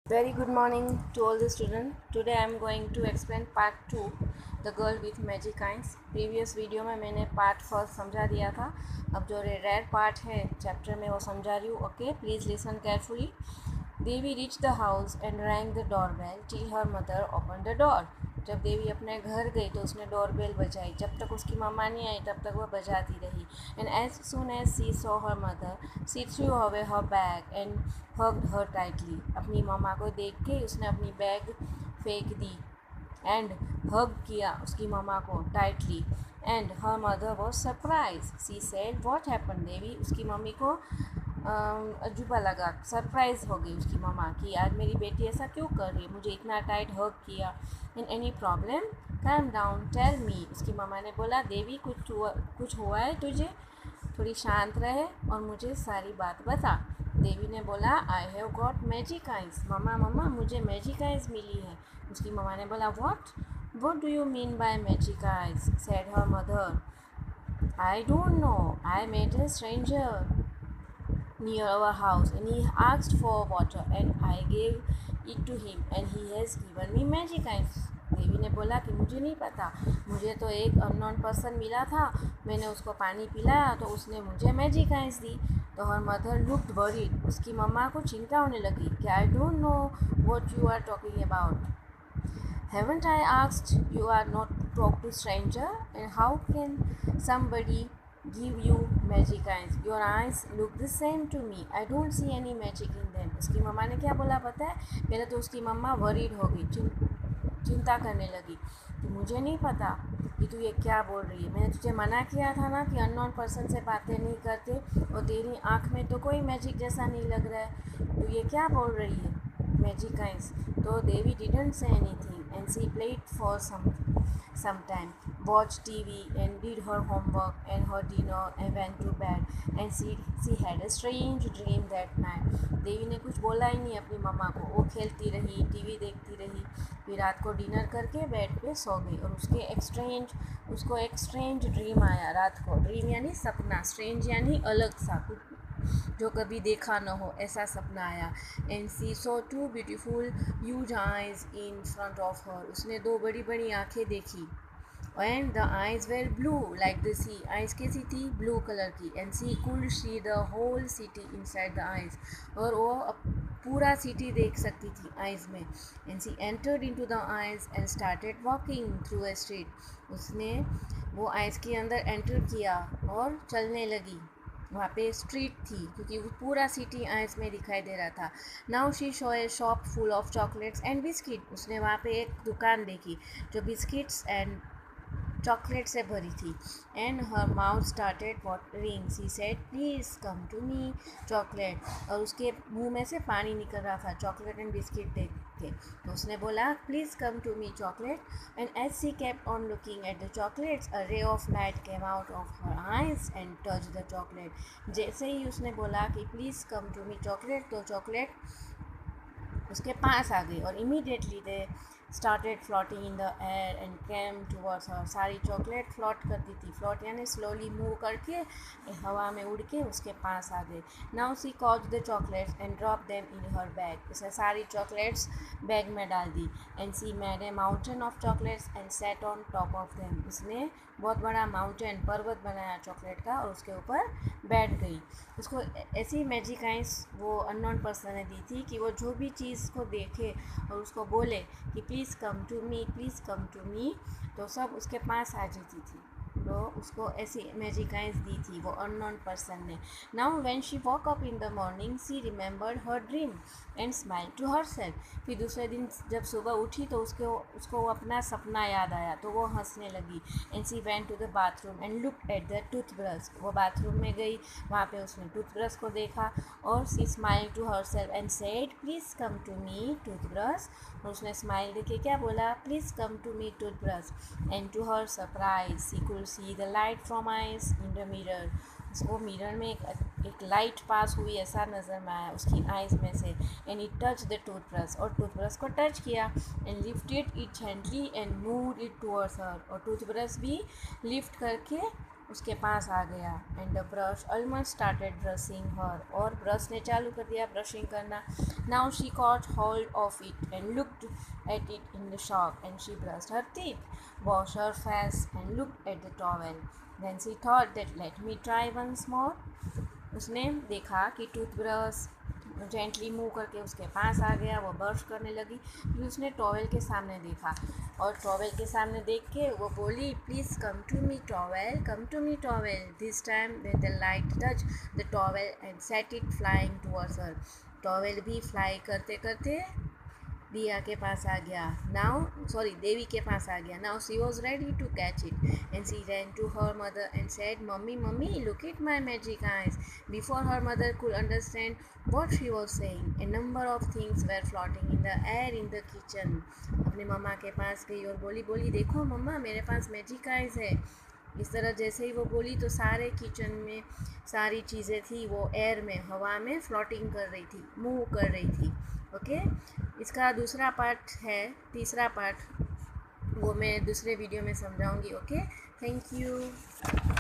Very good morning to all the students. Today I am going to explain part 2 The Girl with Magic Eyes. Previous video में मैंने part first समझा दिया था. अब जो rare part है chapter में वो समझा रही हूँ. Okay, please listen carefully. Devi reached the house and rang the doorbell till her mother opened the door. जब देवी अपने घर गई तो उसने डोरबेल बजाई. जब तक उसकी मम्मा नहीं आई तब तक वह बजाती रही. And as soon as she saw her mother she threw away her bag and hugged her tightly. अपनी मम्मा को देख के उसने अपनी बैग फेंक दी एंड हग किया उसकी मम्मा को tightly. And her mother was surprise. She said what happen. Devi उसकी मम्मी को अजूबा लगा, सरप्राइज हो गई उसकी मम्मा कि आज मेरी बेटी ऐसा क्यों कर रही है, मुझे इतना टाइट हग किया. In any problem, calm down, tell me. उसकी मम्मा ने बोला, देवी कुछ हुआ है तुझे, थोड़ी शांत रहे और मुझे सारी बात बता. देवी ने बोला, I have got magic eyes. Mumma मुझे मैजिक आइज मिली है. उसकी मम्मा ने बोला, what do you mean by magic eyes, said her mother. I don't know, I met a stranger near our house and he asked for water and I gave it to him and he has given me magic eyes. देवी ने बोला कि मुझे नहीं पता, मुझे तो एक unknown person मिला था, मैंने उसको पानी पिलाया तो उसने मुझे मैजिक आइज दी. तो हर मदर लुक्ड वरीड. उसकी मम्मा को चिंता होने लगी कि I don't know what you are talking about. Haven't I asked you are not to talk to stranger? And how can somebody give you magic eyes? Your eyes look the same to me. I don't see any magic in them. उसकी मम्मा ने क्या बोला पता है? पहले तो उसकी मम्मा worried हो गई, चिंता करने लगी कि मुझे नहीं पता कि तू ये क्या बोल रही है. मैंने तुझे मना किया था ना कि अननोन पर्सन से बातें नहीं करते, और तेरी आँख में तो कोई मैजिक जैसा नहीं लग रहा है, तू ये क्या बोल रही है मैजिक आइज. तो Devi didn't say anything and she played for some time, watched TV and did her homework and her dinner and went to bed. And she had a strange dream that night. देवी ने कुछ बोला ही नहीं अपनी मम्मा को. वो खेलती रही, टीवी देखती रही, फिर रात को डिनर करके बेड पे सो गई. और उसको एक स्ट्रेंज ड्रीम आया रात को. ड्रीम यानी सपना, स्ट्रेंज यानी अलग सा, जो कभी देखा न हो ऐसा सपना आया. And she saw two beautiful huge eyes in front of her. उसने दो बड़ी बड़ी आँखें देखी. And the eyes were blue like the sea. Eyes कैसी थी, ब्लू कलर की. And she could see the whole city inside the eyes. और वो पूरा सिटी देख सकती थी आइज में. And she entered into the eyes and started walking through a street. उसने वो आइज के अंदर एंटर किया और चलने लगी. वहाँ पे स्ट्रीट थी क्योंकि वो पूरा सिटी आइज में दिखाई दे रहा था. Now she show A shop full of chocolates and biscuit. उसने वहाँ पे एक दुकान देखी जो बिस्किट्स एंड चॉकलेट से भरी थी. And her mouth started watering. She said, please come to me chocolate. और उसके मुंह में से पानी निकल रहा था चॉकलेट एंड बिस्किट देख के. तो उसने बोला, please come to me chocolate. And as she kept on looking at the chocolates a ray of light came out of her eyes and touch the chocolate. जैसे ही उसने बोला कि please come to me chocolate, तो chocolate उसके पास आ गई. और immediately they started floating in the air and came towards her. सारी चॉकलेट फ्लॉट करती थी. फ्लॉट यानी स्लोली मूव करके हवा में उड़ के उसके पास आ गए. Now she caught the chocolates and drop them in her bag. उसे सारी चॉकलेट्स बैग में डाल दी. And she made a mountain of chocolates and set on top of them. उसने बहुत बड़ा माउंटेन, पर्वत बनाया चॉकलेट का और उसके ऊपर बैठ गई. उसको ऐसी मैजिक आइज वो अननोन पर्सन ने दी थी कि वो जो भी चीज़ को देखे और उसको बोले कि please come to me, please come to me, तो सब उसके पास आ जाती थी. तो उसको ऐसी मैजिक आइज दी थी वो अननोन पर्सन ने. Now when she walk up in the morning she remembered her dream and smile to her self. फिर दूसरे दिन जब सुबह उठी तो उसको अपना सपना याद आया तो वो हंसने लगी. And she went to the bathroom and looked at the toothbrush. वो बाथरूम में गई, वहाँ पे उसने टूथब्रश को देखा और she smile to her self and said, please come to me toothbrush. और उसने स्माइल देके क्या बोला, please come to me toothbrush. And to her surprise she could see the light from eyes in the mirror. उसको mirror में एक light pass हुई ऐसा नज़र में आया उसकी आइज़ में से. And it touch the toothbrush. और टूथब्रश को टच किया. And lifted it gently and moved it towards her. और टूथब्रश भी लिफ्ट करके उसके पास आ गया and the brush almost started brushing her, और ब्रश ने चालू कर दिया ब्रशिंग करना. Now she caught hold of it and looked at it in the shock and she brushed her teeth, wash her face and looked at the towel. Then she thought that let me try once more. उसने देखा कि toothbrush gently move करके उसके पास आ गया, वो brush करने लगी. फिर उसने टॉवेल के सामने देखा, और टॉवेल के सामने देख के वो बोली, please come to me towel, come to me towel. This time when the light touch the towel and set it flying towards her. Towel भी फ्लाई करते करते दिया के पास आ गया. देवी के पास आ गया. Now she was ready to catch it and she ran to her mother and said, Mummy, Mummy, look at my magic eyes. Before her mother could understand what she was saying, a number of things were floating in the air in the kitchen. अपने मम्मा के पास गई और बोली, देखो मम्मा, मेरे पास magic eyes है. इस तरह जैसे ही वो बोली तो सारे किचन में सारी चीज़ें थी वो एयर में, हवा में फ्लोटिंग कर रही थी, मूव कर रही थी. ओके, इसका दूसरा पार्ट है, तीसरा पार्ट वो मैं दूसरे वीडियो में समझाऊंगी. Okay, thank you.